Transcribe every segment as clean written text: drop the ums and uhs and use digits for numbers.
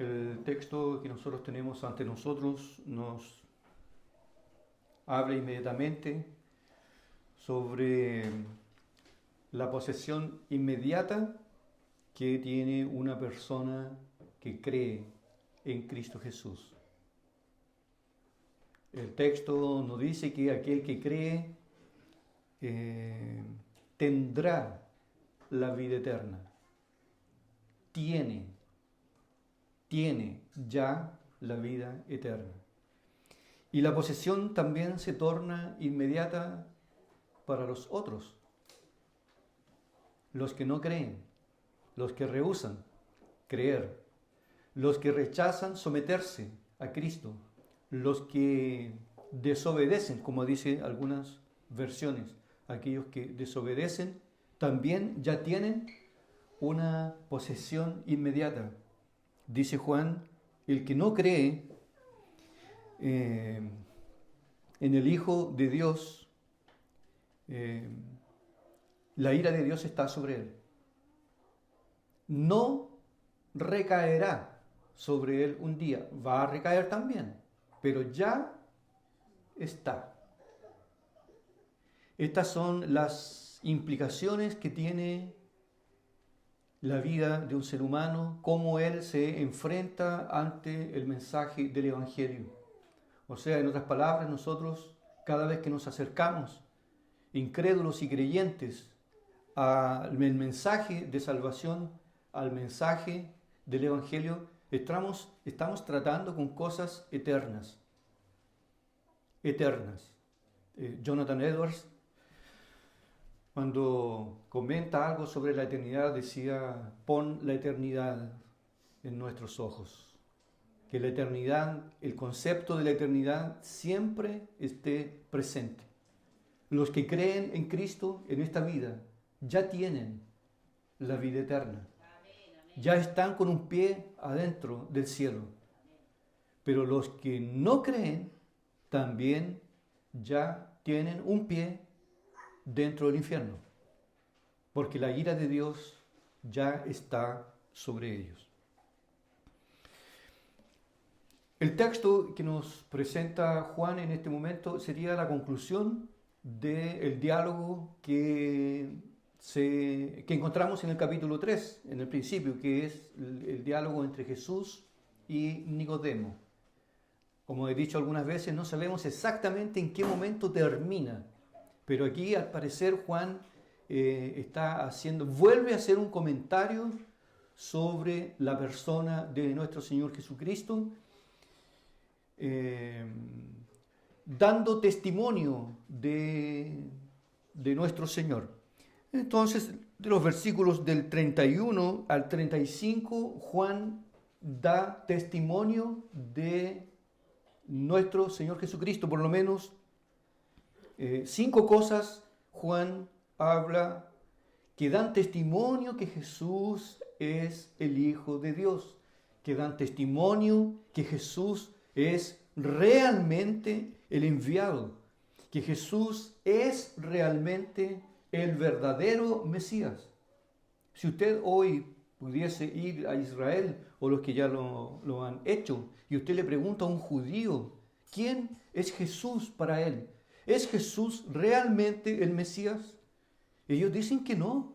El texto que nosotros tenemos ante nosotros nos habla inmediatamente sobre la posesión inmediata que tiene una persona que cree en Cristo Jesús. El texto nos dice que aquel que cree tendrá la vida eterna. Tiene ya la vida eterna. Y la posesión también se torna inmediata para los otros, los que no creen, los que rehúsan creer, los que rechazan someterse a Cristo, los que desobedecen, como dice algunas versiones, aquellos que desobedecen también ya tienen una posesión inmediata. Dice Juan, el que no cree en el Hijo de Dios, la ira de Dios está sobre él. No recaerá sobre él un día, va a recaer también, pero ya está. Estas son las implicaciones que tiene la vida de un ser humano, cómo él se enfrenta ante el mensaje del Evangelio. O sea, en otras palabras, nosotros cada vez que nos acercamos, incrédulos y creyentes, al mensaje de salvación, al mensaje del Evangelio, estamos tratando con cosas eternas. Jonathan Edwards, cuando comenta algo sobre la eternidad, decía, pon la eternidad en nuestros ojos. Que la eternidad, el concepto de la eternidad siempre esté presente. Los que creen en Cristo en esta vida ya tienen la vida eterna. Ya están con un pie adentro del cielo. Pero los que no creen también ya tienen un pie dentro del infierno, porque la ira de Dios ya está sobre ellos. El texto que nos presenta Juan en este momento sería la conclusión del diálogo que encontramos en el capítulo 3, en el principio, que es el diálogo entre Jesús y Nicodemo. Como he dicho algunas veces, no sabemos exactamente en qué momento termina, pero aquí al parecer Juan vuelve a hacer un comentario sobre la persona de nuestro Señor Jesucristo, dando testimonio de nuestro Señor. Entonces, de los versículos del 31 al 35, Juan da testimonio de nuestro Señor Jesucristo. Por lo menos 5 cosas Juan habla que dan testimonio que Jesús es el Hijo de Dios, que dan testimonio que Jesús es realmente el enviado, que Jesús es realmente el verdadero Mesías. Si usted hoy pudiese ir a Israel, o los que ya lo han hecho, y usted le pregunta a un judío, ¿quién es Jesús para él? ¿Es Jesús realmente el Mesías? Ellos dicen que no.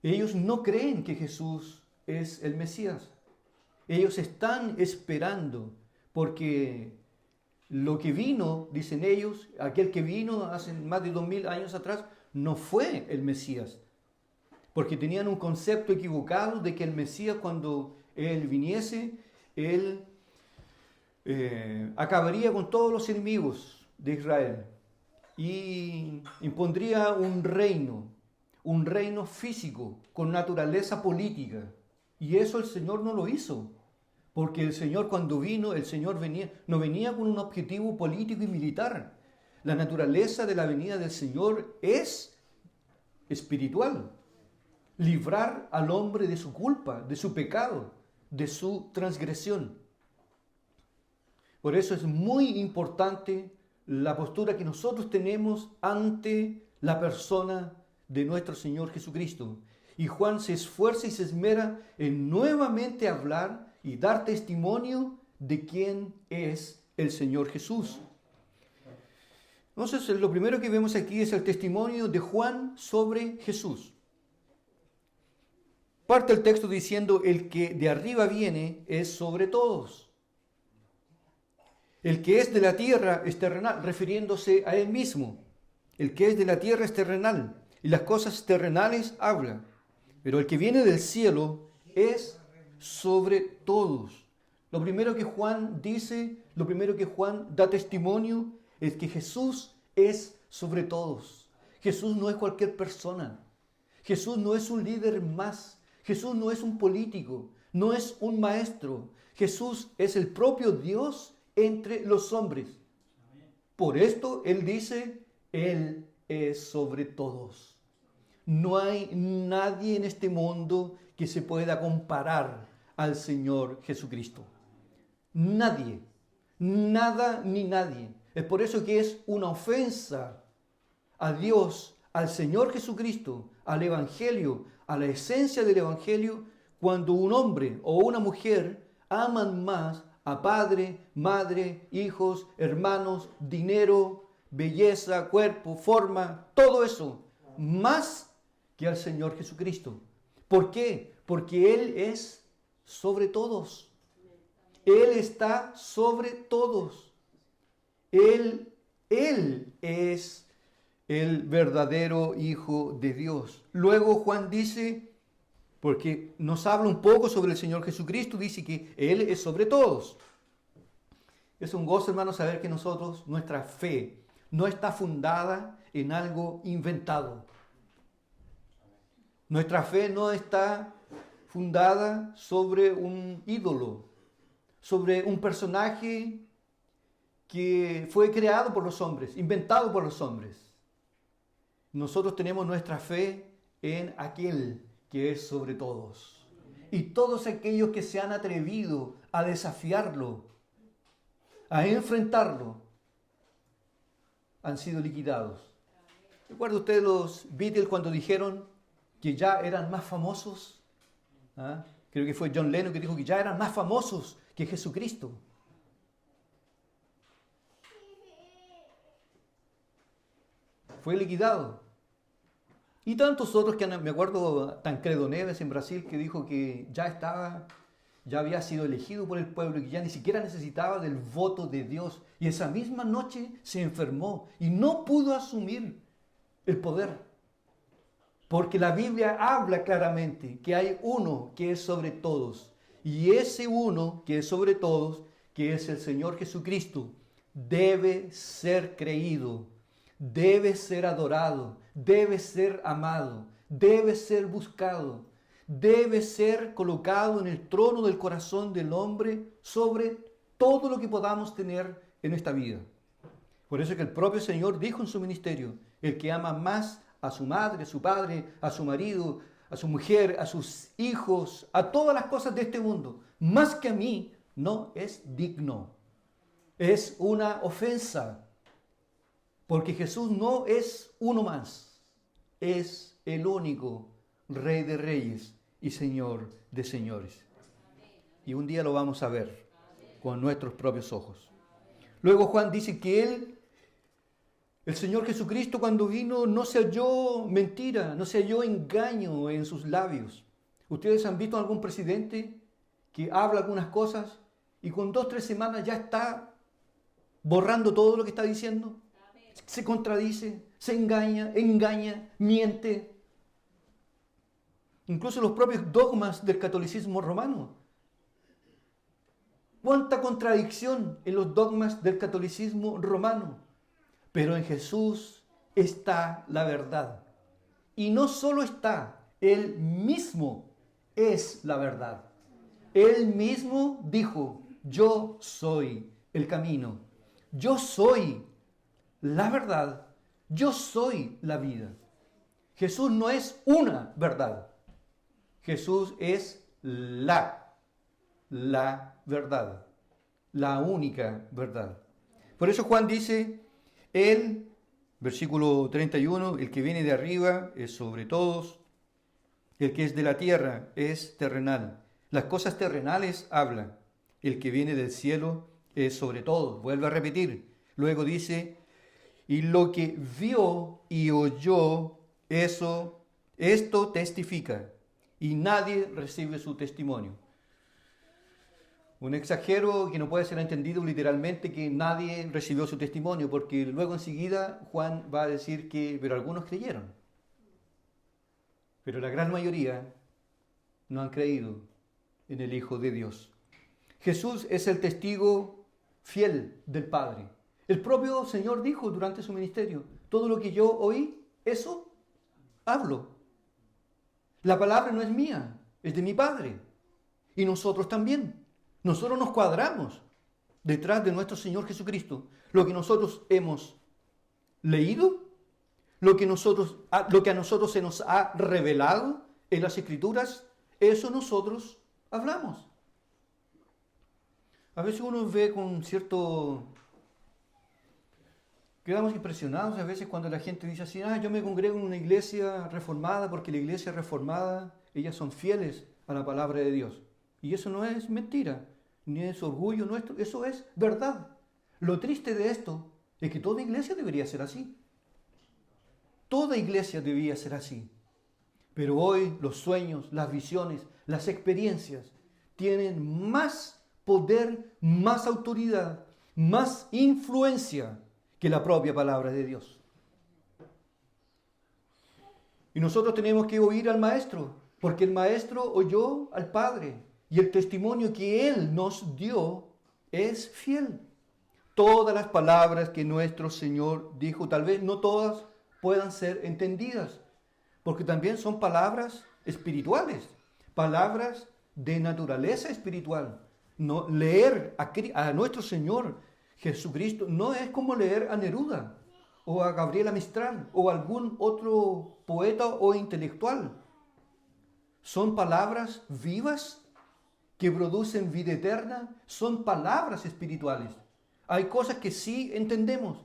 Ellos no creen que Jesús es el Mesías. Ellos están esperando, porque lo que vino, dicen ellos, aquel que vino hace más de 2000 años atrás, no fue el Mesías. Porque tenían un concepto equivocado de que el Mesías, cuando Él viniese, Él acabaría con todos los enemigos de Israel y impondría un reino físico con naturaleza política. Y eso el Señor no lo hizo, porque el Señor, cuando vino, el Señor no venía con un objetivo político y militar. La naturaleza de la venida del Señor es espiritual. Librar al hombre de su culpa, de su pecado, de su transgresión. Por eso es muy importante la postura que nosotros tenemos ante la persona de nuestro Señor Jesucristo. Y Juan se esfuerza y se esmera en nuevamente hablar y dar testimonio de quién es el Señor Jesús. Entonces, lo primero que vemos aquí es el testimonio de Juan sobre Jesús. Parte el texto diciendo, el que de arriba viene es sobre todos. El que es de la tierra es terrenal, refiriéndose a él mismo. El que es de la tierra es terrenal, y las cosas terrenales habla. Pero el que viene del cielo es sobre todos. Lo primero que Juan dice, lo primero que Juan da testimonio, es que Jesús es sobre todos. Jesús no es cualquier persona. Jesús no es un líder más. Jesús no es un político, no es un maestro. Jesús es el propio Dios entre los hombres. Por esto Él dice, Él es sobre todos. No hay nadie en este mundo que se pueda comparar al Señor Jesucristo. Nadie, nada ni nadie. Es por eso que es una ofensa a Dios, al Señor Jesucristo, al Evangelio, a la esencia del Evangelio, cuando un hombre o una mujer aman más a padre, madre, hijos, hermanos, dinero, belleza, cuerpo, forma, todo eso, más que al Señor Jesucristo. ¿Por qué? Porque Él es sobre todos. Él está sobre todos. Él es el verdadero Hijo de Dios. Luego Juan dice, porque nos habla un poco sobre el Señor Jesucristo, dice que Él es sobre todos. Es un gozo, hermanos, saber que nosotros, nuestra fe, no está fundada en algo inventado. Nuestra fe no está fundada sobre un ídolo, sobre un personaje que fue creado por los hombres, inventado por los hombres. Nosotros tenemos nuestra fe en aquel que es sobre todos. Y todos aquellos que se han atrevido a desafiarlo, a enfrentarlo, han sido liquidados. ¿Recuerda usted los Beatles cuando dijeron que ya eran más famosos? ¿Ah? Creo que fue John Lennon que dijo que ya eran más famosos que Jesucristo. Fue liquidado. Y tantos otros que me acuerdo, Tancredo Neves en Brasil, que dijo que ya había sido elegido por el pueblo y que ya ni siquiera necesitaba del voto de Dios. Y esa misma noche se enfermó y no pudo asumir el poder. Porque la Biblia habla claramente que hay uno que es sobre todos. Y ese uno que es sobre todos, que es el Señor Jesucristo, debe ser creído, debe ser adorado, debe ser amado, debe ser buscado, debe ser colocado en el trono del corazón del hombre sobre todo lo que podamos tener en esta vida. Por eso es que el propio Señor dijo en su ministerio, el que ama más a su madre, a su padre, a su marido, a su mujer, a sus hijos, a todas las cosas de este mundo, más que a mí, no es digno. Es una ofensa. Porque Jesús no es uno más, es el único Rey de Reyes y Señor de Señores. Y un día lo vamos a ver con nuestros propios ojos. Luego Juan dice que el Señor Jesucristo cuando vino no se halló mentira, no se halló engaño en sus labios. ¿Ustedes han visto a algún presidente que habla algunas cosas y con 2 o 3 semanas ya está borrando todo lo que está diciendo? Se contradice, se engaña, miente. Incluso los propios dogmas del catolicismo romano. Cuánta contradicción en los dogmas del catolicismo romano. Pero en Jesús está la verdad. Y no solo está, Él mismo es la verdad. Él mismo dijo, yo soy el camino. Yo soy la verdad, yo soy la vida. Jesús no es una verdad. Jesús es la verdad, la única verdad. Por eso Juan dice, Él, versículo 31, el que viene de arriba es sobre todos. El que es de la tierra es terrenal. Las cosas terrenales hablan. El que viene del cielo es sobre todo. Vuelve a repetir. Luego dice, y lo que vio y oyó, esto testifica. Y nadie recibe su testimonio. Un exagero que no puede ser entendido literalmente que nadie recibió su testimonio, porque luego enseguida Juan va a decir que, pero algunos creyeron. Pero la gran mayoría no han creído en el Hijo de Dios. Jesús es el testigo fiel del Padre. El propio Señor dijo durante su ministerio, todo lo que yo oí, eso hablo. La palabra no es mía, es de mi Padre. Y nosotros también. Nosotros nos cuadramos detrás de nuestro Señor Jesucristo. Lo que nosotros hemos leído, lo que a nosotros se nos ha revelado en las Escrituras, eso nosotros hablamos. A veces uno ve con cierto... Quedamos impresionados a veces cuando la gente dice así, yo me congrego en una iglesia reformada porque la iglesia reformada, ellas son fieles a la palabra de Dios. Y eso no es mentira, ni es orgullo nuestro, eso es verdad. Lo triste de esto es que toda iglesia debería ser así. Toda iglesia debía ser así. Pero hoy los sueños, las visiones, las experiencias tienen más poder, más autoridad, más influencia que la propia palabra de Dios. Y nosotros tenemos que oír al Maestro, porque el Maestro oyó al Padre y el testimonio que Él nos dio es fiel. Todas las palabras que nuestro Señor dijo, tal vez no todas puedan ser entendidas, porque también son palabras espirituales, palabras de naturaleza espiritual. No, leer a nuestro Señor Jesucristo no es como leer a Neruda o a Gabriela Mistral o a algún otro poeta o intelectual. Son palabras vivas que producen vida eterna, son palabras espirituales. Hay cosas que sí entendemos,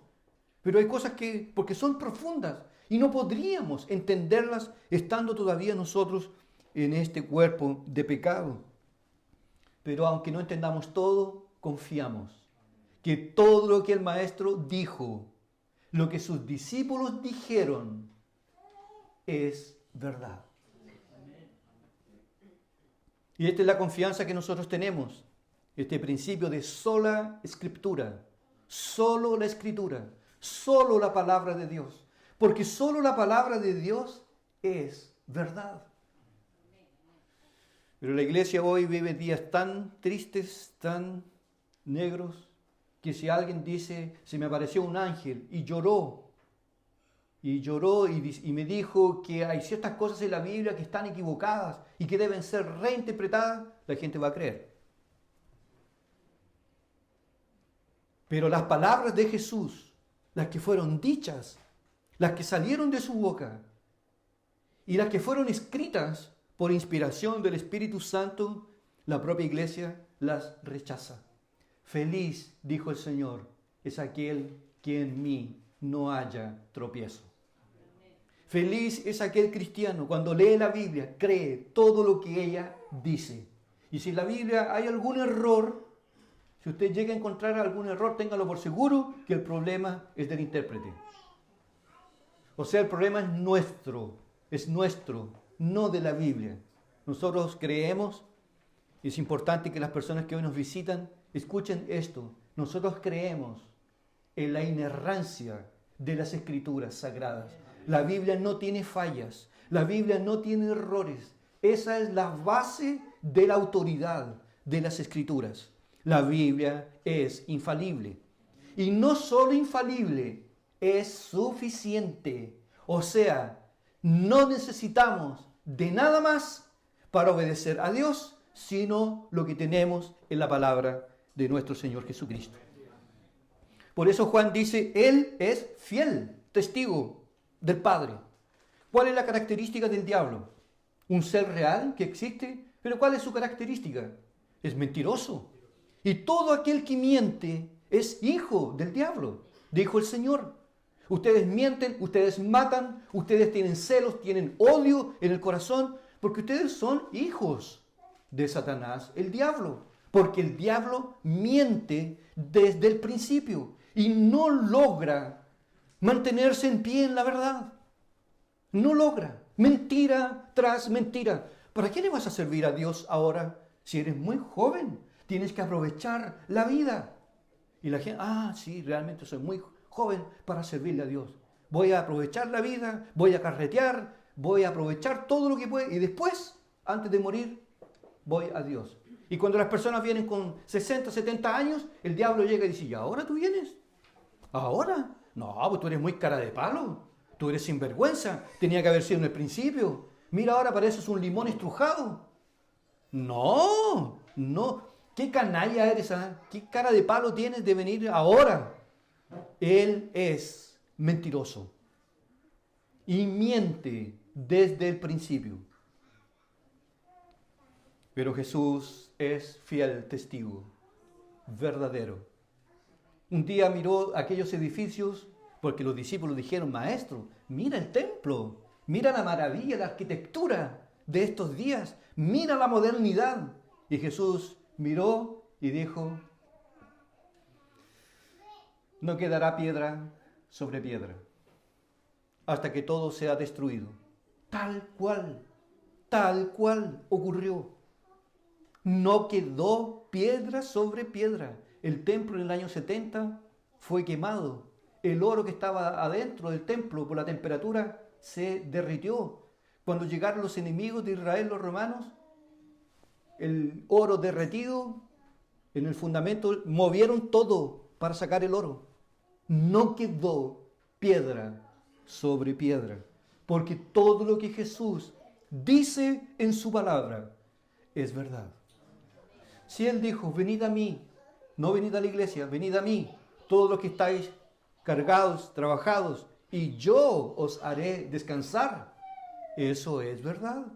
pero hay cosas que, porque son profundas, y no podríamos entenderlas estando todavía nosotros en este cuerpo de pecado. Pero aunque no entendamos todo, confiamos que todo lo que el Maestro dijo, lo que sus discípulos dijeron, es verdad. Y esta es la confianza que nosotros tenemos, este principio de sola escritura, solo la escritura, solo la palabra de Dios, porque solo la palabra de Dios es verdad. Pero la iglesia hoy vive días tan tristes, tan negros, que si alguien dice, se me apareció un ángel y lloró y me dijo que hay ciertas cosas en la Biblia que están equivocadas y que deben ser reinterpretadas, la gente va a creer. Pero las palabras de Jesús, las que fueron dichas, las que salieron de su boca y las que fueron escritas por inspiración del Espíritu Santo, la propia iglesia las rechaza. Feliz, dijo el Señor, es aquel que en mí no haya tropiezo. Feliz es aquel cristiano cuando lee la Biblia, cree todo lo que ella dice. Y si en la Biblia hay algún error, si usted llega a encontrar algún error, téngalo por seguro que el problema es del intérprete. O sea, el problema es nuestro, no de la Biblia. Nosotros creemos, y es importante que las personas que hoy nos visitan escuchen esto, nosotros creemos en la inerrancia de las Escrituras sagradas. La Biblia no tiene fallas, la Biblia no tiene errores. Esa es la base de la autoridad de las Escrituras. La Biblia es infalible. Y no solo infalible, es suficiente. O sea, no necesitamos de nada más para obedecer a Dios, sino lo que tenemos en la palabra de nuestro Señor Jesucristo. Por eso Juan dice, Él es fiel, testigo del Padre. ¿Cuál es la característica del diablo? Un ser real que existe, pero ¿cuál es su característica? Es mentiroso. Y todo aquel que miente es hijo del diablo, dijo el Señor. Ustedes mienten, ustedes matan, ustedes tienen celos, tienen odio en el corazón, Porque ustedes son hijos de Satanás, el diablo. Porque el diablo miente desde el principio y no logra mantenerse en pie en la verdad. No logra. Mentira tras mentira. ¿Para qué le vas a servir a Dios ahora si eres muy joven? Tienes que aprovechar la vida. Y la gente, sí, realmente soy muy joven para servirle a Dios. Voy a aprovechar la vida, voy a carretear, voy a aprovechar todo lo que pueda y después, antes de morir, voy a Dios. Y cuando las personas vienen con 60, 70 años, el diablo llega y dice, ¿y ahora tú vienes? ¿Ahora? No, pues tú eres muy cara de palo. Tú eres sinvergüenza. Tenía que haber sido en el principio. Mira, ahora pareces un limón estrujado. No, no. ¿Qué canalla eres? ¿Qué cara de palo tienes de venir ahora? Él es mentiroso y miente desde el principio. Pero Jesús es fiel testigo, verdadero. Un día miró aquellos edificios porque los discípulos dijeron, Maestro, mira el templo, mira la maravilla, la arquitectura de estos días, mira la modernidad. Y Jesús miró y dijo, no quedará piedra sobre piedra hasta que todo sea destruido. Tal cual ocurrió. No quedó piedra sobre piedra. El templo en el año 70 fue quemado. El oro que estaba adentro del templo por la temperatura se derritió. Cuando llegaron los enemigos de Israel, los romanos, el oro derretido en el fundamento, movieron todo para sacar el oro. No quedó piedra sobre piedra, porque todo lo que Jesús dice en su palabra es verdad. Si Él dijo, venid a mí, no venid a la iglesia, venid a mí, todos los que estáis cargados, trabajados, y yo os haré descansar, eso es verdad.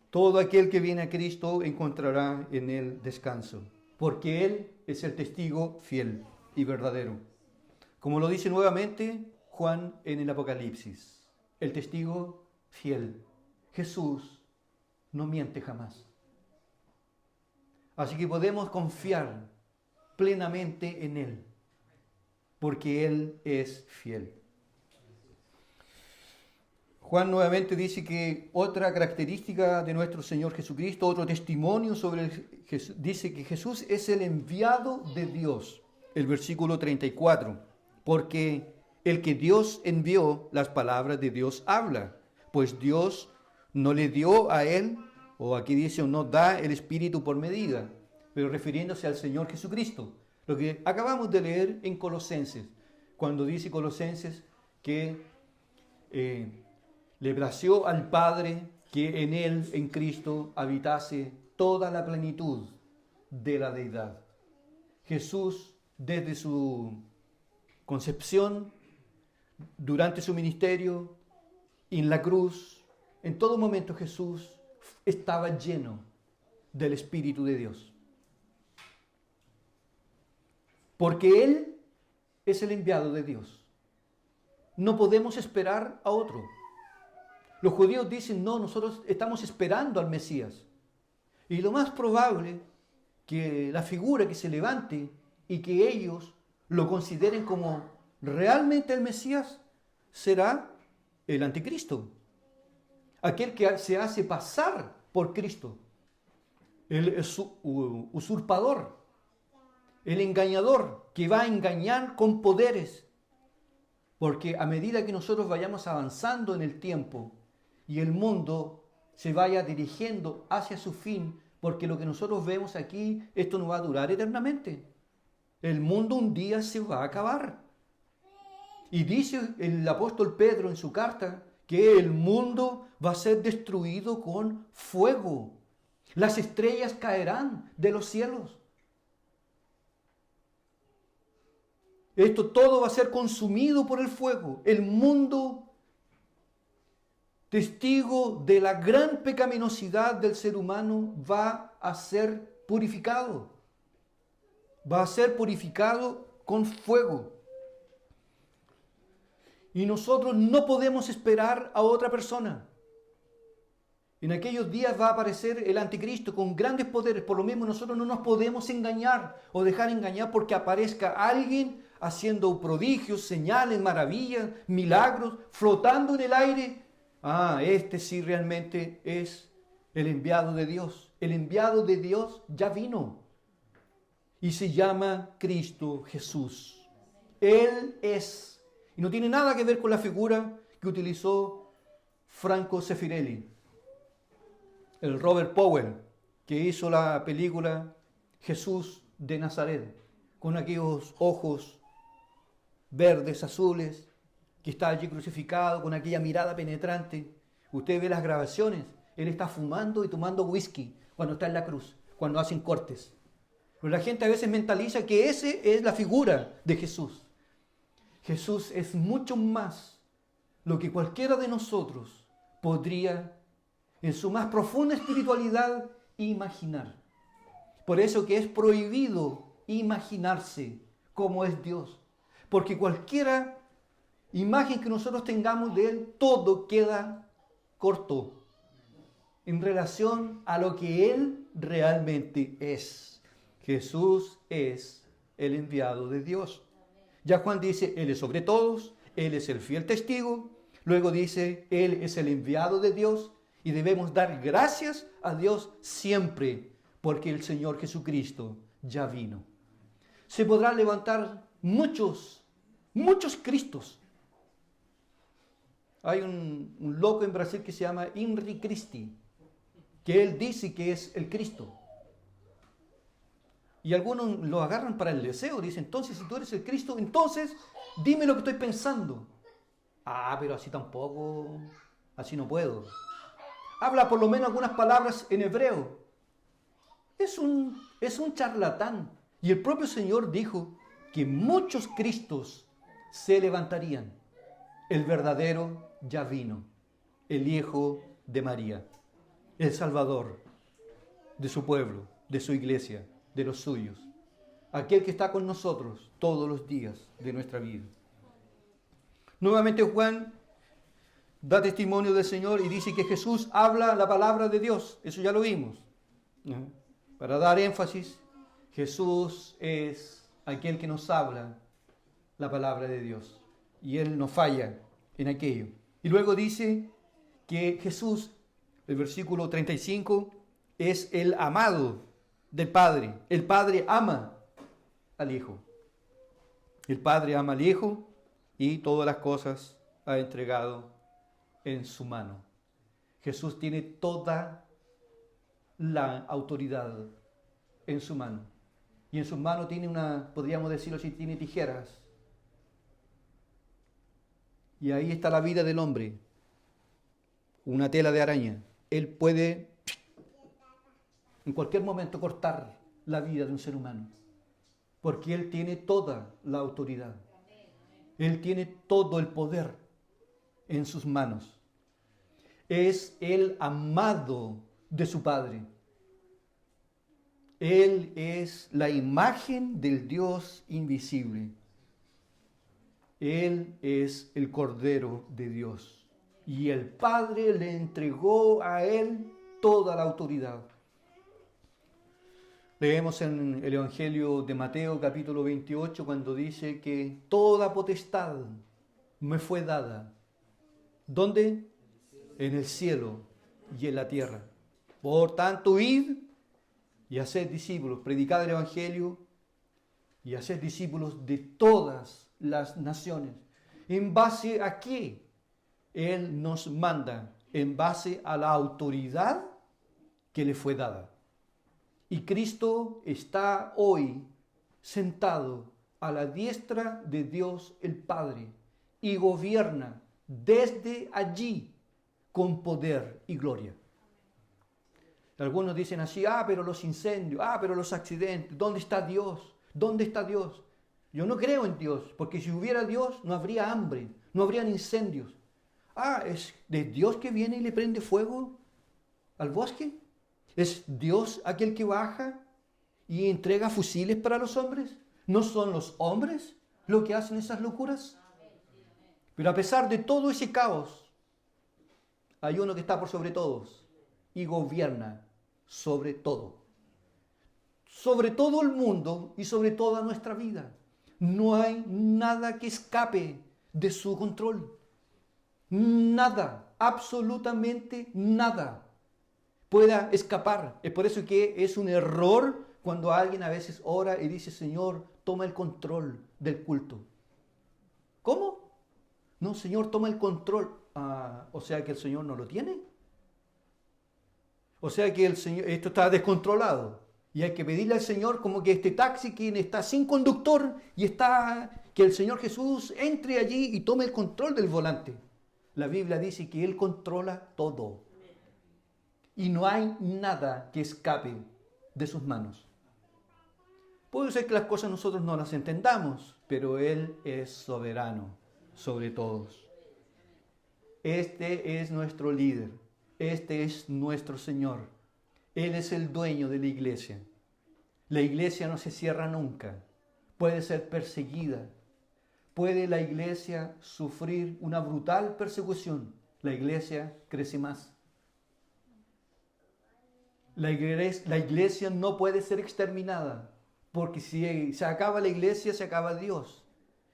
Todo aquel que viene a Cristo encontrará en Él descanso, porque Él es el testigo fiel y verdadero. Como lo dice nuevamente Juan en el Apocalipsis, el testigo fiel. Jesús no miente jamás. Así que podemos confiar plenamente en Él, porque Él es fiel. Juan nuevamente dice que otra característica de nuestro Señor Jesucristo, otro testimonio dice que Jesús es el enviado de Dios. El versículo 34, porque el que Dios envió, las palabras de Dios habla, pues Dios no le dio a Él, o aquí dice, no da el Espíritu por medida, pero refiriéndose al Señor Jesucristo. Lo que acabamos de leer en Colosenses, cuando dice Colosenses que le plació al Padre que en Él, en Cristo, habitase toda la plenitud de la deidad. Jesús, desde su concepción, durante su ministerio, en la cruz, en todo momento Jesús estaba lleno del Espíritu de Dios. Porque Él es el enviado de Dios. No podemos esperar a otro. Los judíos dicen, no, nosotros estamos esperando al Mesías. Y lo más probable que la figura que se levante y que ellos lo consideren como realmente el Mesías será el anticristo. Aquel que se hace pasar por Cristo. El usurpador. El engañador que va a engañar con poderes. Porque a medida que nosotros vayamos avanzando en el tiempo y el mundo se vaya dirigiendo hacia su fin, porque lo que nosotros vemos aquí, esto no va a durar eternamente. El mundo un día se va a acabar. Y dice el apóstol Pedro en su carta que el mundo va a ser destruido con fuego. Las estrellas caerán de los cielos. Esto todo va a ser consumido por el fuego. El mundo, testigo de la gran pecaminosidad del ser humano, va a ser purificado. Va a ser purificado con fuego. Y nosotros no podemos esperar a otra persona. En aquellos días va a aparecer el anticristo con grandes poderes. Por lo mismo nosotros no nos podemos engañar o dejar engañar porque aparezca alguien haciendo prodigios, señales, maravillas, milagros, flotando en el aire. Ah, este sí realmente es el enviado de Dios. El enviado de Dios ya vino y se llama Cristo Jesús. Él es. Y no tiene nada que ver con la figura que utilizó Franco Zeffirelli, el Robert Powell, que hizo la película Jesús de Nazaret, con aquellos ojos verdes, azules, que está allí crucificado, con aquella mirada penetrante. Usted ve las grabaciones, él está fumando y tomando whisky cuando está en la cruz, cuando hacen cortes. Pero la gente a veces mentaliza que esa es la figura de Jesús. Jesús es mucho más lo que cualquiera de nosotros podría, en su más profunda espiritualidad, imaginar. Por eso que es prohibido imaginarse cómo es Dios. Porque cualquiera imagen que nosotros tengamos de Él, todo queda corto en relación a lo que Él realmente es. Jesús es el enviado de Dios. Ya Juan dice, Él es sobre todos, Él es el fiel testigo. Luego dice, Él es el enviado de Dios y debemos dar gracias a Dios siempre porque el Señor Jesucristo ya vino. Se podrán levantar muchos Cristos. Hay un loco en Brasil que se llama Henri Cristi, que él dice que es el Cristo. Y algunos lo agarran para el deseo, dicen, entonces si tú eres el Cristo, entonces dime lo que estoy pensando. Ah, pero así tampoco, así no puedo. Habla por lo menos algunas palabras en hebreo. Es un charlatán. Y el propio Señor dijo que muchos Cristos se levantarían. El verdadero ya vino, el Hijo de María, el Salvador de su pueblo, de su iglesia, de los suyos, aquel que está con nosotros todos los días de nuestra vida. Nuevamente Juan da testimonio del Señor y dice que Jesús habla la palabra de Dios. Eso ya lo vimos. Para dar énfasis, Jesús es aquel que nos habla la palabra de Dios. Y Él no falla en aquello. Y luego dice que Jesús, el versículo 35, es el amado del Padre. El Padre ama al Hijo. El Padre ama al Hijo y todas las cosas ha entregado en su mano. Jesús tiene toda la autoridad en su mano. Y en su mano tiene podríamos decirlo así, tiene tijeras. Y ahí está la vida del hombre. Una tela de araña. Él puede en cualquier momento cortar la vida de un ser humano. Porque Él tiene toda la autoridad. Él tiene todo el poder en sus manos. Es el amado de su Padre. Él es la imagen del Dios invisible. Él es el Cordero de Dios. Y el Padre le entregó a Él toda la autoridad. Leemos en el Evangelio de Mateo capítulo 28 cuando dice que toda potestad me fue dada. ¿Dónde? En el cielo y en la tierra. Por tanto, id y haced discípulos, predicad el Evangelio y haced discípulos de todas las naciones. ¿En base a qué? Él nos manda, en base a la autoridad que le fue dada. Y Cristo está hoy sentado a la diestra de Dios el Padre y gobierna desde allí con poder y gloria. Algunos dicen así, pero los incendios, pero los accidentes, ¿dónde está Dios? ¿Dónde está Dios? Yo no creo en Dios, porque si hubiera Dios no habría hambre, no habrían incendios. ¿Es de Dios que viene y le prende fuego al bosque? ¿Es Dios aquel que baja y entrega fusiles para los hombres? ¿No son los hombres los que hacen esas locuras? Pero a pesar de todo ese caos, hay uno que está por sobre todos, y gobierna sobre todo. Sobre todo el mundo y sobre toda nuestra vida. No hay nada que escape de su control. Nada, absolutamente nada pueda escapar. Es por eso que es un error cuando alguien a veces ora y dice, Señor, toma el control del culto. ¿Cómo? No, Señor, toma el control. Ah, o sea que el Señor no lo tiene. O sea que el Señor, esto está descontrolado. Y hay que pedirle al Señor como que este taxi que está sin conductor y está, que el Señor Jesús entre allí y tome el control del volante. La Biblia dice que Él controla todo. Y no hay nada que escape de sus manos. Puede ser que las cosas nosotros no las entendamos, pero Él es soberano sobre todos. Este es nuestro líder. Este es nuestro Señor. Él es el dueño de la iglesia. La iglesia no se cierra nunca. Puede ser perseguida. Puede la iglesia sufrir una brutal persecución. La iglesia crece más. La iglesia no puede ser exterminada. Porque si se acaba la iglesia, se acaba Dios.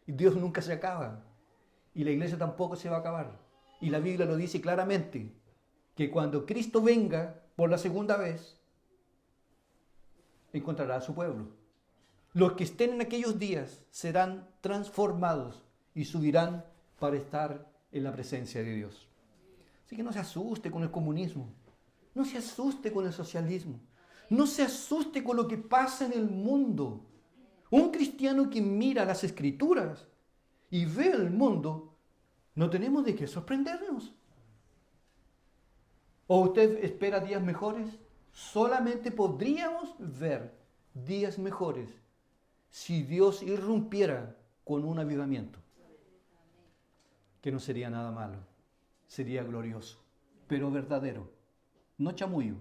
Y Dios nunca se acaba. Y la iglesia tampoco se va a acabar. Y la Biblia lo dice claramente, que cuando Cristo venga por la segunda vez, encontrará a su pueblo. Los que estén en aquellos días serán transformados y subirán para estar en la presencia de Dios. Así que no se asuste con el comunismo, no se asuste con el socialismo, no se asuste con lo que pasa en el mundo. Un cristiano que mira las Escrituras y ve el mundo, no tenemos de qué sorprendernos. ¿O usted espera días mejores? Solamente podríamos ver días mejores si Dios irrumpiera con un avivamiento. Que no sería nada malo, sería glorioso, pero verdadero. No chamullo,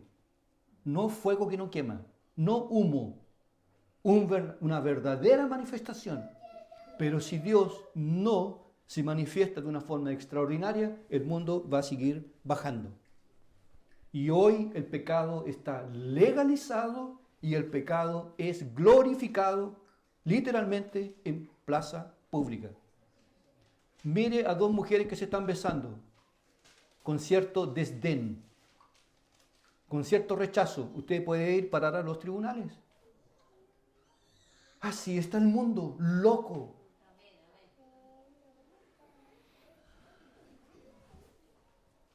no fuego que no quema, no humo, una verdadera manifestación. Pero si Dios no se manifiesta de una forma extraordinaria, el mundo va a seguir bajando. Y hoy el pecado está legalizado y el pecado es glorificado literalmente en plaza pública. Mire a dos mujeres que se están besando con cierto desdén, con cierto rechazo. Usted puede ir parar a los tribunales. Así está el mundo, loco.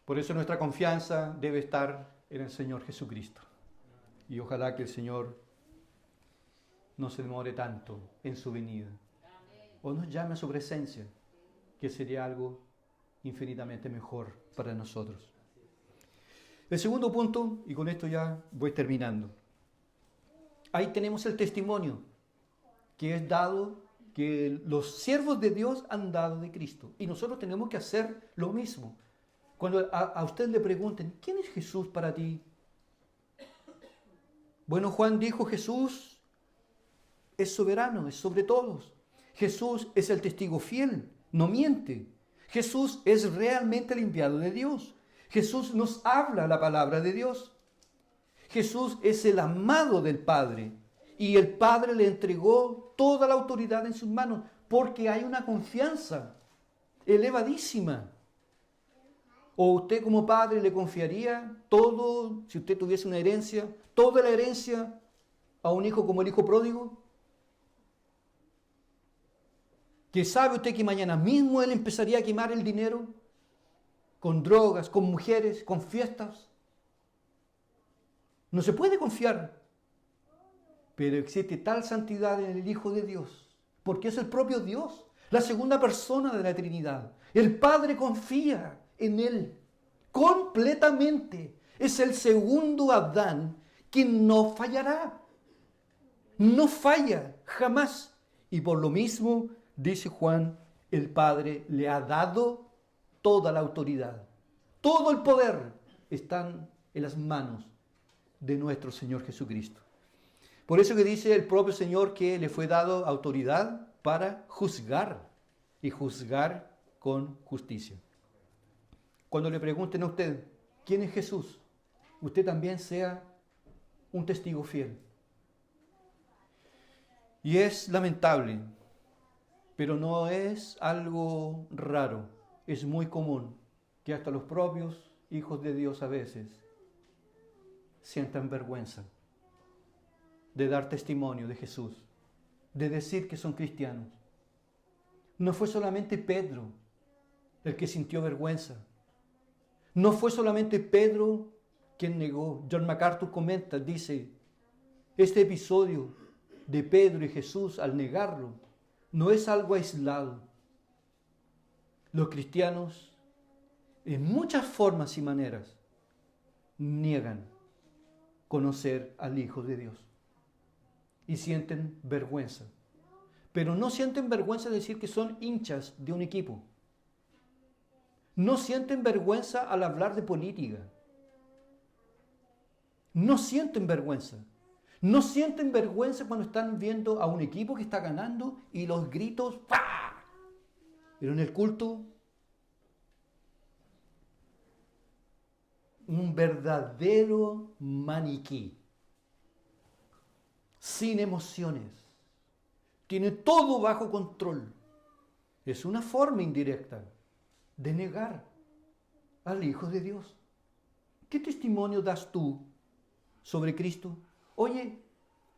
Por eso nuestra confianza debe estar en el Señor Jesucristo. Y ojalá que el Señor no se demore tanto en su venida. O nos llame a su presencia, que sería algo infinitamente mejor para nosotros. El segundo punto, y con esto ya voy terminando. Ahí tenemos el testimonio que es dado, que los siervos de Dios han dado de Cristo. Y nosotros tenemos que hacer lo mismo. Cuando a usted le pregunten, ¿quién es Jesús para ti? Bueno, Juan dijo, Jesús es soberano, es sobre todos. Jesús es el testigo fiel, no miente. Jesús es realmente el enviado de Dios. Jesús nos habla la palabra de Dios. Jesús es el amado del Padre y el Padre le entregó toda la autoridad en sus manos porque hay una confianza elevadísima. ¿O usted como padre le confiaría todo, si usted tuviese una herencia, toda la herencia a un hijo como el hijo pródigo? ¿Que sabe usted que mañana mismo él empezaría a quemar el dinero con drogas, con mujeres, con fiestas? No se puede confiar. Pero existe tal santidad en el Hijo de Dios, porque es el propio Dios, la segunda persona de la Trinidad. El Padre confía en Él completamente. Es el segundo Adán que no fallará. No falla jamás. Y por lo mismo, dice Juan, el Padre le ha dado toda la autoridad. Todo el poder están en las manos de nuestro Señor Jesucristo. Por eso que dice el propio Señor que le fue dado autoridad para juzgar y juzgar con justicia. Cuando le pregunten a usted, ¿quién es Jesús? usted también sea un testigo fiel. Y es lamentable, pero no es algo raro, es muy común que hasta los propios hijos de Dios a veces sientan vergüenza de dar testimonio de Jesús, de decir que son cristianos. No fue solamente Pedro el que sintió vergüenza. No fue solamente Pedro quien negó. John MacArthur comenta, dice, este episodio de Pedro y Jesús al negarlo no es algo aislado. Los cristianos, en muchas formas y maneras, niegan conocer al Hijo de Dios y sienten vergüenza. Pero no sienten vergüenza de decir que son hinchas de un equipo. No sienten vergüenza al hablar de política. No sienten vergüenza. No sienten vergüenza cuando están viendo a un equipo que está ganando y los gritos ¡pah! Pero en el culto, un verdadero maniquí, sin emociones, tiene todo bajo control. Es una forma indirecta de negar al Hijo de Dios. ¿Qué testimonio das tú sobre Cristo? Oye,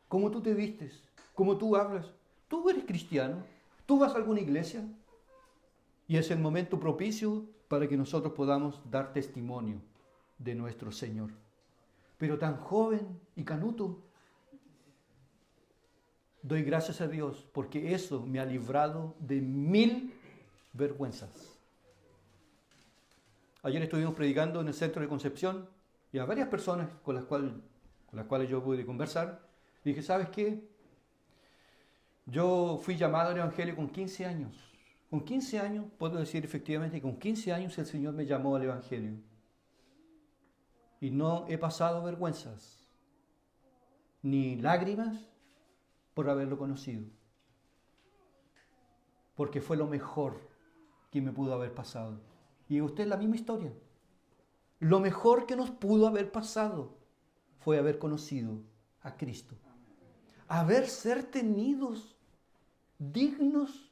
¿cómo tú te vistes? ¿Cómo tú hablas? ¿Tú eres cristiano? ¿Tú vas a alguna iglesia? Y es el momento propicio para que nosotros podamos dar testimonio de nuestro Señor. Pero tan joven y canuto, doy gracias a Dios porque eso me ha librado de 1000 vergüenzas. Ayer estuvimos predicando en el centro de Concepción y a varias personas con las cuales yo pude conversar, dije, ¿sabes qué? Yo fui llamado al Evangelio con 15 años. Con 15 años, puedo decir efectivamente que con 15 años el Señor me llamó al Evangelio. Y no he pasado vergüenzas, ni lágrimas por haberlo conocido. Porque fue lo mejor que me pudo haber pasado. Y usted la misma historia. Lo mejor que nos pudo haber pasado fue haber conocido a Cristo. Haber ser tenidos dignos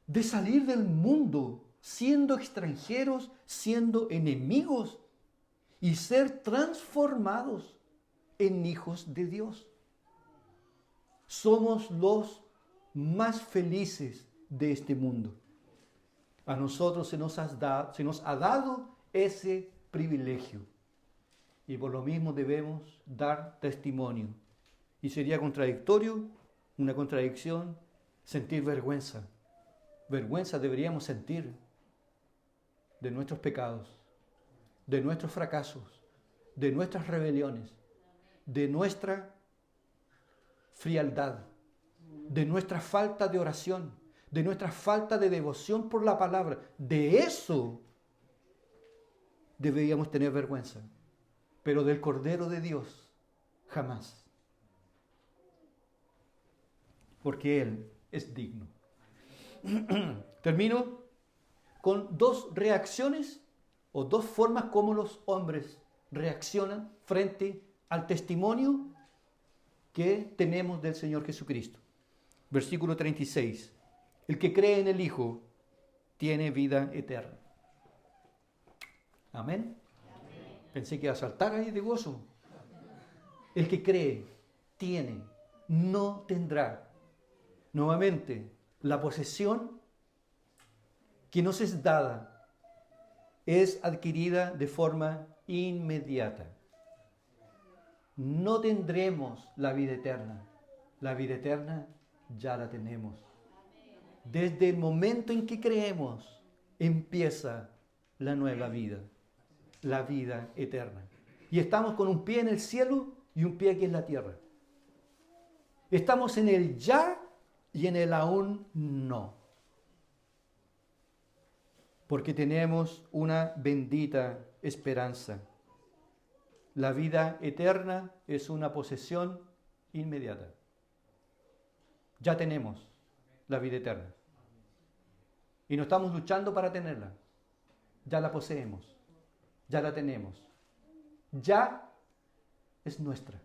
de salir del mundo, siendo extranjeros, siendo enemigos, y ser transformados en hijos de Dios. Somos los más felices de este mundo. A nosotros se nos ha dado ese privilegio. Y por lo mismo debemos dar testimonio. Y sería contradictorio, una contradicción, sentir vergüenza. Vergüenza deberíamos sentir de nuestros pecados, de nuestros fracasos, de nuestras rebeliones, de nuestra frialdad, de nuestra falta de oración, de nuestra falta de devoción por la palabra. De eso deberíamos tener vergüenza. Pero del Cordero de Dios, jamás. Porque Él es digno. Termino con dos reacciones o dos formas como los hombres reaccionan frente al testimonio que tenemos del Señor Jesucristo. Versículo 36. El que cree en el Hijo tiene vida eterna. Amén. Pensé que iba a saltar ahí de gozo. El que cree, tiene, no tendrá. Nuevamente, la posesión que nos es dada es adquirida de forma inmediata. No tendremos la vida eterna. La vida eterna ya la tenemos. Desde el momento en que creemos, empieza la nueva vida, la vida eterna. Y estamos con un pie en el cielo y un pie aquí en la tierra. Estamos en el ya y en el aún no. Porque tenemos una bendita esperanza. La vida eterna es una posesión inmediata. Ya tenemos la vida eterna. Y no estamos luchando para tenerla. Ya la poseemos. Ya la tenemos. ya es nuestra.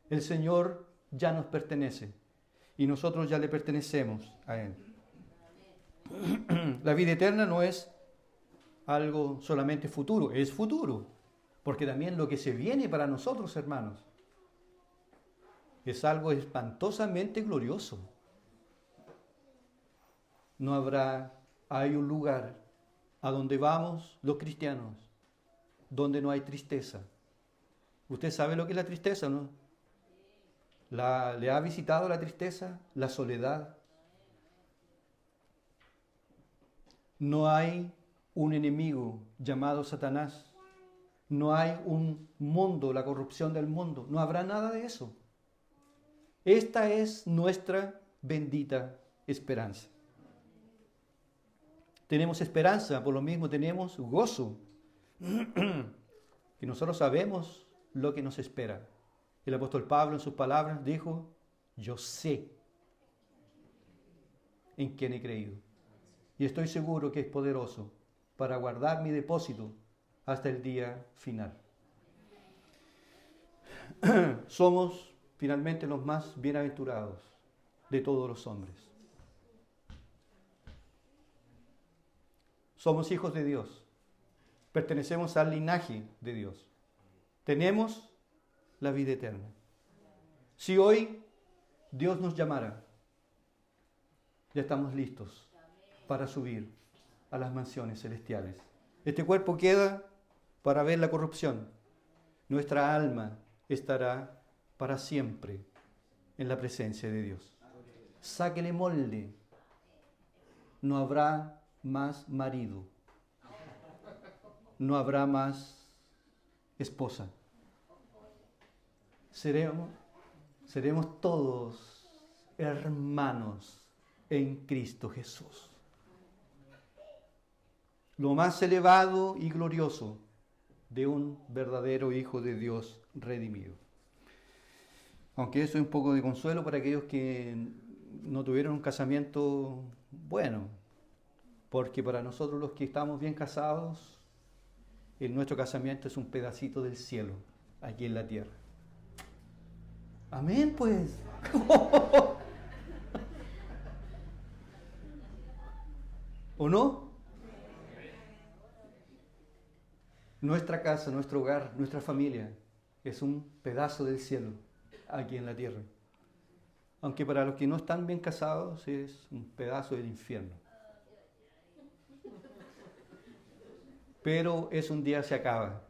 El Señor ya nos pertenece y nosotros ya le pertenecemos a Él. La vida eterna no es algo solamente futuro, es futuro, porque también lo que se viene para nosotros, hermanos, es algo espantosamente glorioso. Hay un lugar a donde vamos los cristianos, donde no hay tristeza. ¿Usted sabe lo que es la tristeza, no? ¿Le ha visitado la tristeza, la soledad? No hay un enemigo llamado Satanás. No hay un mundo, la corrupción del mundo. No habrá nada de eso. Esta es nuestra bendita esperanza. Tenemos esperanza, por lo mismo tenemos gozo. Y nosotros sabemos lo que nos espera. El apóstol Pablo en sus palabras dijo, yo sé en quién he creído. Y estoy seguro que es poderoso para guardar mi depósito hasta el día final. Somos finalmente los más bienaventurados de todos los hombres. Somos hijos de Dios. Pertenecemos al linaje de Dios. Tenemos la vida eterna. Si hoy Dios nos llamara, ya estamos listos para subir a las mansiones celestiales. Este cuerpo queda para ver la corrupción. Nuestra alma estará para siempre en la presencia de Dios. Sáquele molde. No habrá más marido. No habrá más esposa. Seremos todos hermanos en Cristo Jesús. Lo más elevado y glorioso de un verdadero Hijo de Dios redimido. Aunque eso es un poco de consuelo para aquellos que no tuvieron un casamiento bueno, porque para nosotros los que estamos bien casados, nuestro casamiento es un pedacito del cielo, aquí en la tierra. Amén, pues. ¿O no? Nuestra casa, nuestro hogar, nuestra familia es un pedazo del cielo aquí en la tierra. Aunque para los que no están bien casados es un pedazo del infierno. Pero es un día se acaba.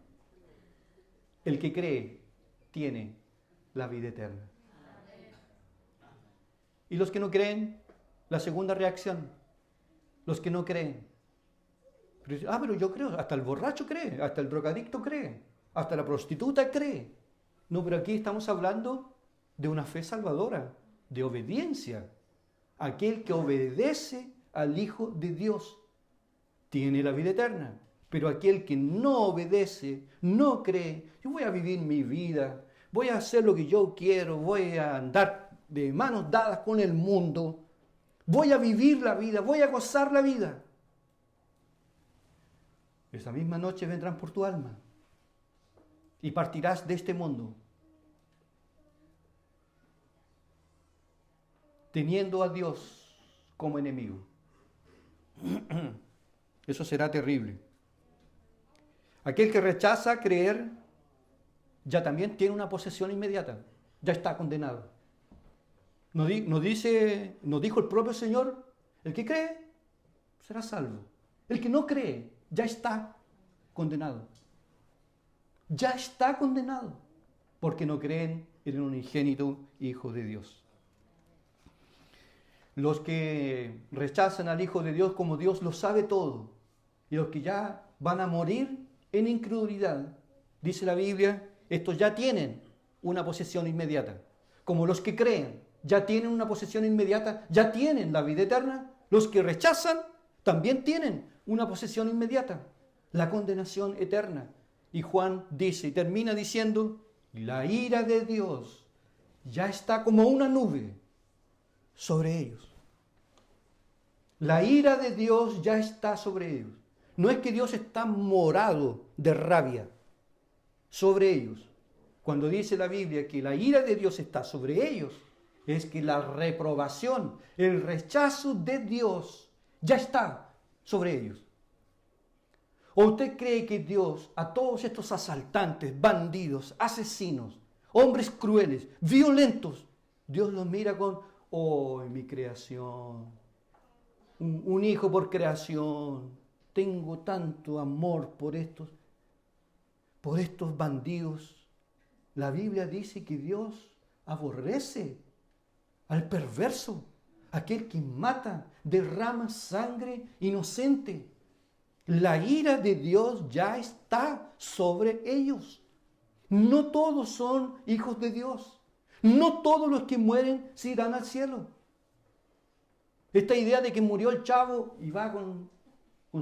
El que cree tiene la vida eterna. Y los que no creen, la segunda reacción. Los que no creen. Pero yo creo, hasta el borracho cree, hasta el drogadicto cree, hasta la prostituta cree. No, pero aquí estamos hablando de una fe salvadora, de obediencia. Aquel que obedece al Hijo de Dios tiene la vida eterna. Pero aquel que no obedece, no cree, yo voy a vivir mi vida, voy a hacer lo que yo quiero, voy a andar de manos dadas con el mundo, voy a vivir la vida, voy a gozar la vida. Esa misma noche vendrán por tu alma y partirás de este mundo teniendo a Dios como enemigo. Eso será terrible. Aquel que rechaza creer ya también tiene una posesión inmediata, ya está condenado. Nos dijo el propio Señor, el que cree será salvo. El que no cree ya está condenado. Ya está condenado porque no creen en el unigénito Hijo de Dios. Los que rechazan al Hijo de Dios como Dios lo sabe todo y los que ya van a morir en incredulidad, dice la Biblia, estos ya tienen una posesión inmediata. Como los que creen ya tienen una posesión inmediata, ya tienen la vida eterna, los que rechazan también tienen una posesión inmediata, la condenación eterna. Y Juan dice y termina diciendo, la ira de Dios ya está como una nube sobre ellos. La ira de Dios ya está sobre ellos. No es que Dios está morado de rabia. sobre ellos. Cuando dice la Biblia que la ira de Dios está sobre ellos, es que la reprobación, el rechazo de Dios ya está sobre ellos. ¿O usted cree que Dios a todos estos asaltantes, bandidos, asesinos, hombres crueles, violentos, Dios los mira con, oh, mi creación, un hijo por creación, tengo tanto amor por estos bandidos? La Biblia dice que Dios aborrece al perverso, aquel que mata, derrama sangre inocente. La ira de Dios ya está sobre ellos. No todos son hijos de Dios. No todos los que mueren se irán al cielo. Esta idea de que murió el chavo y va con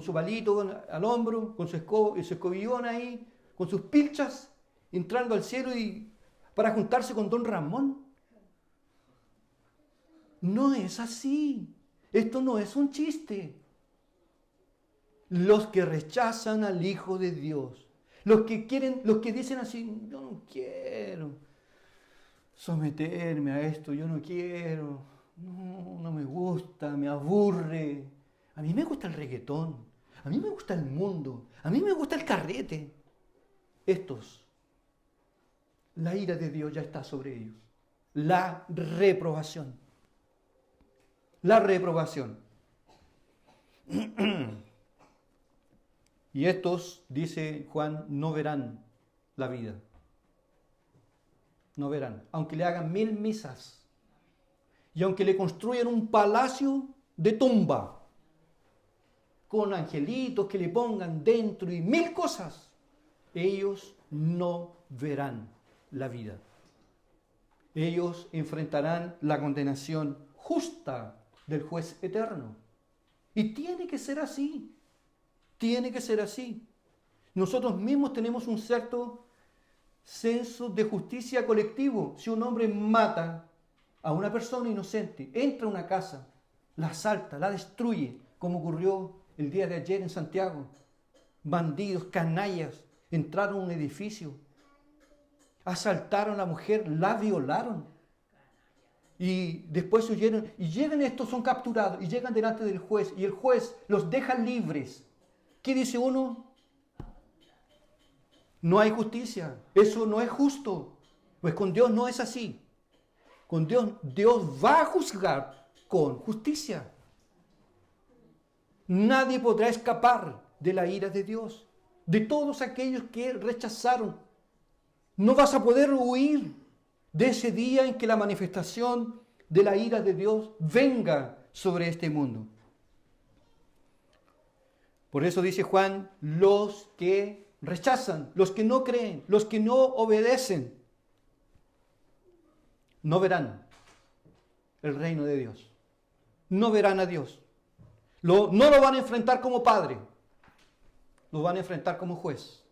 su palito al hombro, con su escobillón ahí, con sus pilchas, entrando al cielo y para juntarse con don Ramón. No es así. Esto no es un chiste. Los que rechazan al Hijo de Dios, los que dicen así, yo no quiero someterme a esto, yo no quiero, no me gusta, me aburre. A mí me gusta el reggaetón, a mí me gusta el mundo, a mí me gusta el carrete. Estos, la ira de Dios ya está sobre ellos. La reprobación. La reprobación. Y estos, dice Juan, no verán la vida. No verán. Aunque le hagan 1000 misas. Y aunque le construyan un palacio de tumba. Con angelitos que le pongan dentro y 1000 cosas. Ellos no verán la vida. Ellos enfrentarán la condenación justa del juez eterno. Y tiene que ser así. Tiene que ser así. Nosotros mismos tenemos un cierto senso de justicia colectivo. Si un hombre mata a una persona inocente, entra a una casa, la asalta, la destruye, como ocurrió el día de ayer en Santiago. Bandidos, canallas, entraron a un edificio, asaltaron a la mujer, la violaron. Y después huyeron, y llegan estos, son capturados, y llegan delante del juez, y el juez los deja libres. ¿Qué dice uno? No hay justicia. Eso no es justo. Pues con Dios no es así. Con Dios, Dios va a juzgar con justicia. Nadie podrá escapar de la ira de Dios. De todos aquellos que rechazaron. No vas a poder huir de ese día en que la manifestación de la ira de Dios venga sobre este mundo. Por eso dice Juan, los que rechazan, los que no creen, los que no obedecen, no verán el reino de Dios. No verán a Dios. No lo van a enfrentar como padre, lo van a enfrentar como juez.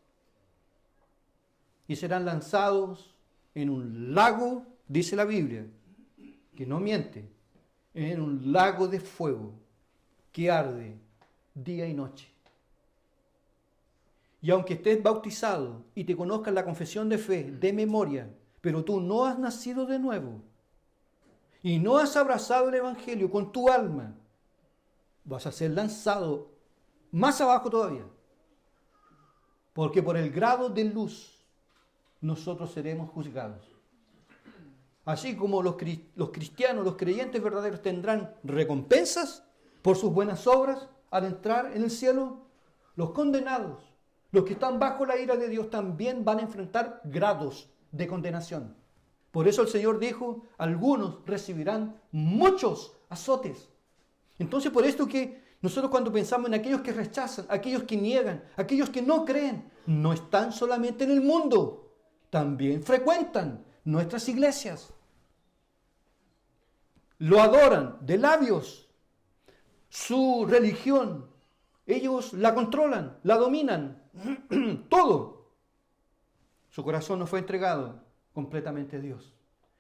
Y serán lanzados en un lago, dice la Biblia, que no miente, en un lago de fuego que arde día y noche. Y aunque estés bautizado y te conozcas la confesión de fe de memoria, pero tú no has nacido de nuevo y no has abrazado el Evangelio con tu alma, vas a ser lanzado más abajo todavía. Porque por el grado de luz nosotros seremos juzgados. Así como los cristianos, los creyentes verdaderos tendrán recompensas por sus buenas obras al entrar en el cielo, los condenados, los que están bajo la ira de Dios también van a enfrentar grados de condenación. Por eso el Señor dijo, algunos recibirán muchos azotes. Entonces por esto que nosotros cuando pensamos en aquellos que rechazan, aquellos que niegan, aquellos que no creen, no están solamente en el mundo, también frecuentan nuestras iglesias. Lo adoran de labios. Su religión, ellos la controlan, la dominan. Todo. Su corazón no fue entregado completamente a Dios.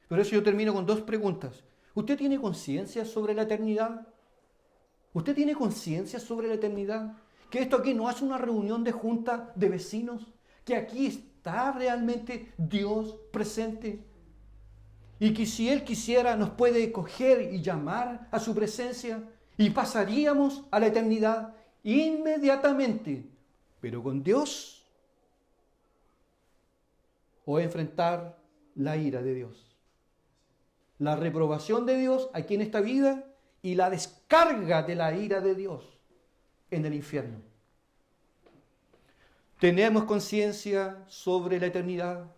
Por eso yo termino con 2 preguntas. ¿Usted tiene conciencia sobre la eternidad? ¿Usted tiene conciencia sobre la eternidad? Que esto aquí no es una reunión de junta de vecinos, que aquí ¿está realmente Dios presente? Y que si Él quisiera nos puede coger y llamar a su presencia y pasaríamos a la eternidad inmediatamente, pero con Dios, o enfrentar la ira de Dios, la reprobación de Dios aquí en esta vida y la descarga de la ira de Dios en el infierno. ¿Tenemos conciencia sobre la eternidad?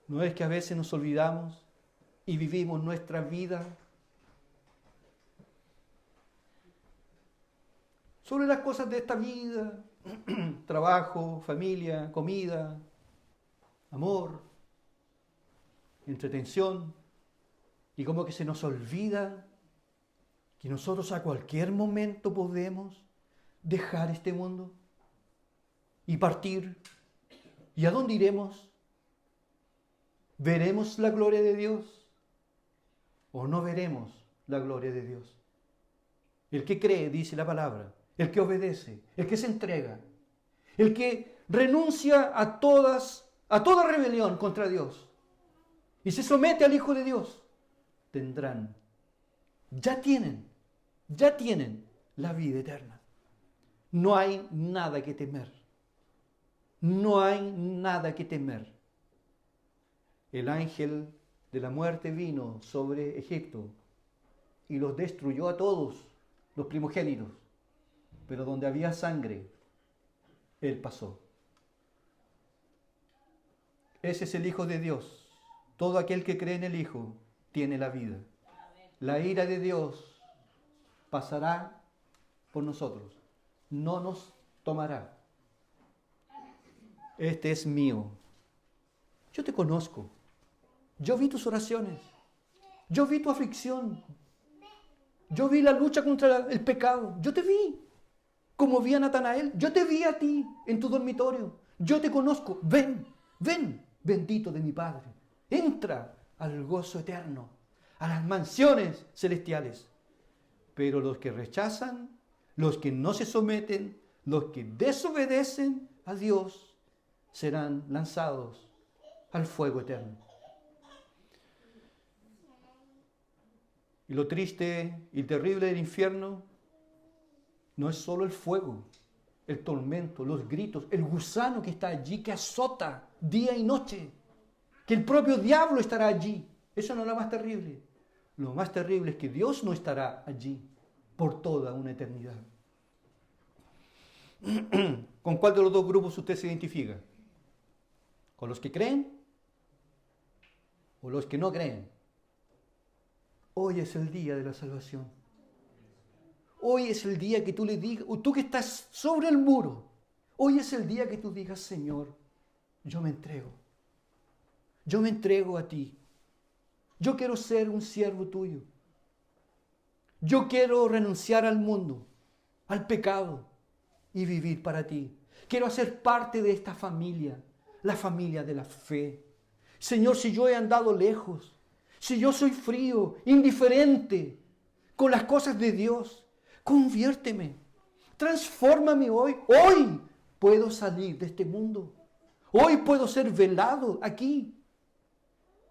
¿No es que a veces nos olvidamos y vivimos nuestra vida sobre las cosas de esta vida? Trabajo, familia, comida, amor, entretención, y como que se nos olvida que nosotros a cualquier momento podemos dejar este mundo y partir. ¿Y a dónde iremos? ¿Veremos la gloria de Dios o no veremos la gloria de Dios? El que cree, dice la palabra, el que obedece, el que se entrega, el que renuncia a toda rebelión contra Dios y se somete al Hijo de Dios, ya tienen la vida eterna. No hay nada que temer. No hay nada que temer. El ángel de la muerte vino sobre Egipto y los destruyó a todos, los primogénitos. Pero donde había sangre, Él pasó. Ese es el Hijo de Dios. Todo aquel que cree en el Hijo tiene la vida. La ira de Dios pasará por nosotros. No nos tomará. Este es mío. Yo te conozco. Yo vi tus oraciones. Yo vi tu aflicción. Yo vi la lucha contra el pecado. Yo te vi. Como vi a Natanael, yo te vi a ti en tu dormitorio. Yo te conozco. Ven, ven, bendito de mi Padre. Entra al gozo eterno, a las mansiones celestiales. Pero los que rechazan, los que no se someten, los que desobedecen a Dios, serán lanzados al fuego eterno. Y lo triste y terrible del infierno no es solo el fuego, el tormento, los gritos, el gusano que está allí, que azota día y noche, que el propio diablo estará allí. Eso no es lo más terrible. Lo más terrible es que Dios no estará allí por toda una eternidad. ¿Con cuál de los dos grupos usted se identifica? ¿Con los que creen o los que no creen? Hoy es el día de la salvación. Hoy es el día que tú le digas, o tú que estás sobre el muro, hoy es el día que tú digas, Señor, yo me entrego. Yo me entrego a ti. Yo quiero ser un siervo tuyo. Yo quiero renunciar al mundo, al pecado y vivir para ti. Quiero hacer parte de esta familia, la familia de la fe. Señor, si yo he andado lejos, si yo soy frío, indiferente con las cosas de Dios, conviérteme, transfórmame hoy. Hoy puedo salir de este mundo. Hoy puedo ser velado aquí.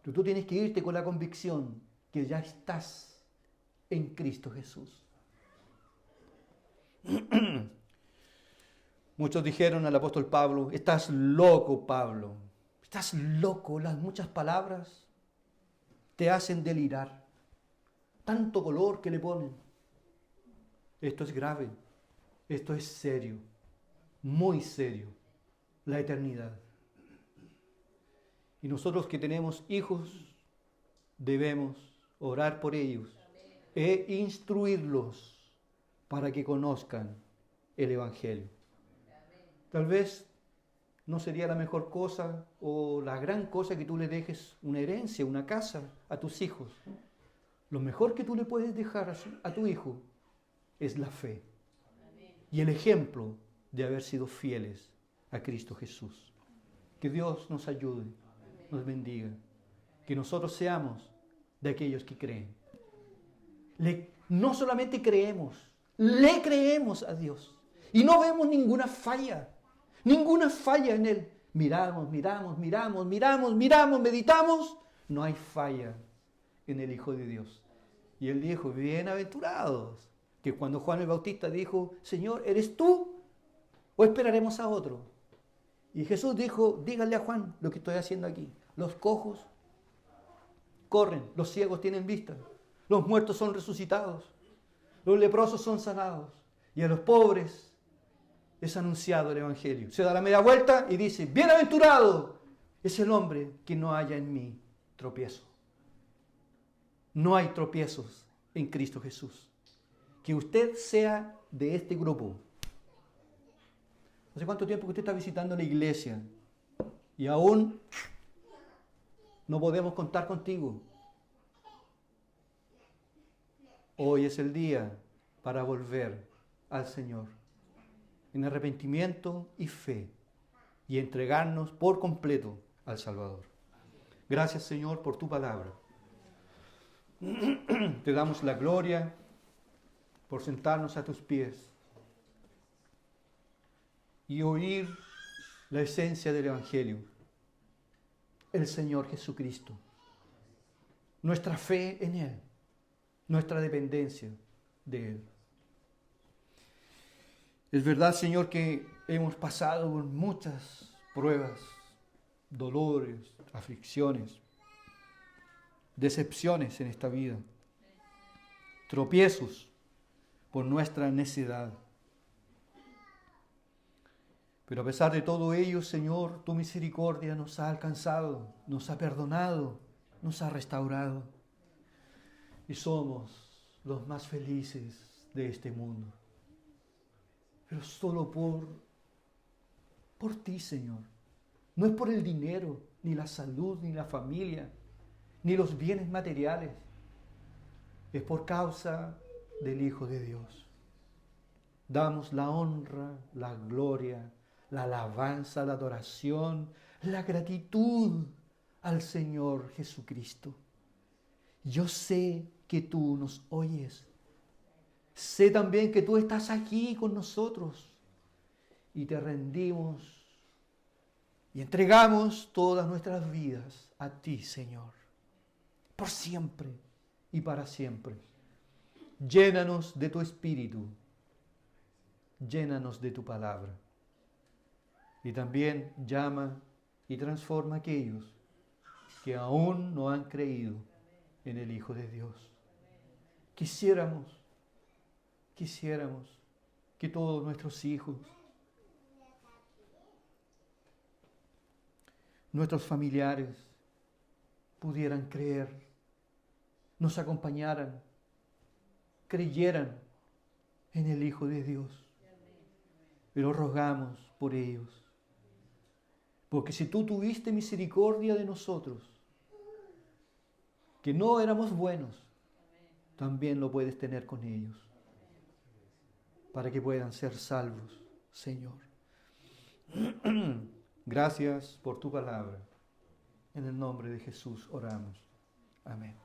Tú tienes que irte con la convicción que ya estás en Cristo Jesús. Muchos dijeron al apóstol Pablo, estás loco, Pablo. Estás loco. Las muchas palabras te hacen delirar. Tanto color que le ponen. Esto es grave. Esto es serio. Muy serio. La eternidad. Y nosotros que tenemos hijos, debemos orar por ellos e instruirlos para que conozcan el Evangelio. Tal vez no sería la mejor cosa o la gran cosa que tú le dejes una herencia, una casa a tus hijos. Lo mejor que tú le puedes dejar a tu hijo es la fe y el ejemplo de haber sido fieles a Cristo Jesús. Que Dios nos ayude, nos bendiga, que nosotros seamos de aquellos que creen. No solamente creemos, le creemos a Dios y no vemos ninguna falla. Ninguna falla en Él. Miramos, meditamos. No hay falla en el Hijo de Dios. Y Él dijo, bienaventurados. Que cuando Juan el Bautista dijo, Señor, ¿eres tú o esperaremos a otro? Y Jesús dijo, díganle a Juan lo que estoy haciendo aquí. Los cojos corren, los ciegos tienen vista, los muertos son resucitados, los leprosos son sanados y a los pobres es anunciado el Evangelio. Se da la media vuelta y dice, bienaventurado es el hombre que no haya en mí tropiezo. No hay tropiezos en Cristo Jesús. Que usted sea de este grupo. ¿Hace cuánto tiempo que usted está visitando la iglesia y aún no podemos contar contigo? Hoy es el día para volver al Señor en arrepentimiento y fe y entregarnos por completo al Salvador. Gracias, Señor, por tu palabra. Te damos la gloria por sentarnos a tus pies y oír la esencia del Evangelio, el Señor Jesucristo, nuestra fe en Él, nuestra dependencia de Él. Es verdad, Señor, que hemos pasado por muchas pruebas, dolores, aflicciones, decepciones en esta vida, tropiezos por nuestra necedad. Pero a pesar de todo ello, Señor, tu misericordia nos ha alcanzado, nos ha perdonado, nos ha restaurado. Y somos los más felices de este mundo. Pero solo por ti, Señor. No es por el dinero, ni la salud, ni la familia, ni los bienes materiales. Es por causa del Hijo de Dios. Damos la honra, la gloria, la alabanza, la adoración, la gratitud al Señor Jesucristo. Yo sé que tú nos oyes. Sé también que tú estás aquí con nosotros y te rendimos y entregamos todas nuestras vidas a ti, Señor, por siempre y para siempre. Llénanos de tu Espíritu, llénanos de tu palabra y también llama y transforma a aquellos que aún no han creído en el Hijo de Dios. Quisiéramos que todos nuestros hijos, nuestros familiares pudieran creer, nos acompañaran, creyeran en el Hijo de Dios. Pero rogamos por ellos, porque si tú tuviste misericordia de nosotros, que no éramos buenos, también lo puedes tener con ellos, para que puedan ser salvos, Señor. Gracias por tu palabra. En el nombre de Jesús oramos. Amén.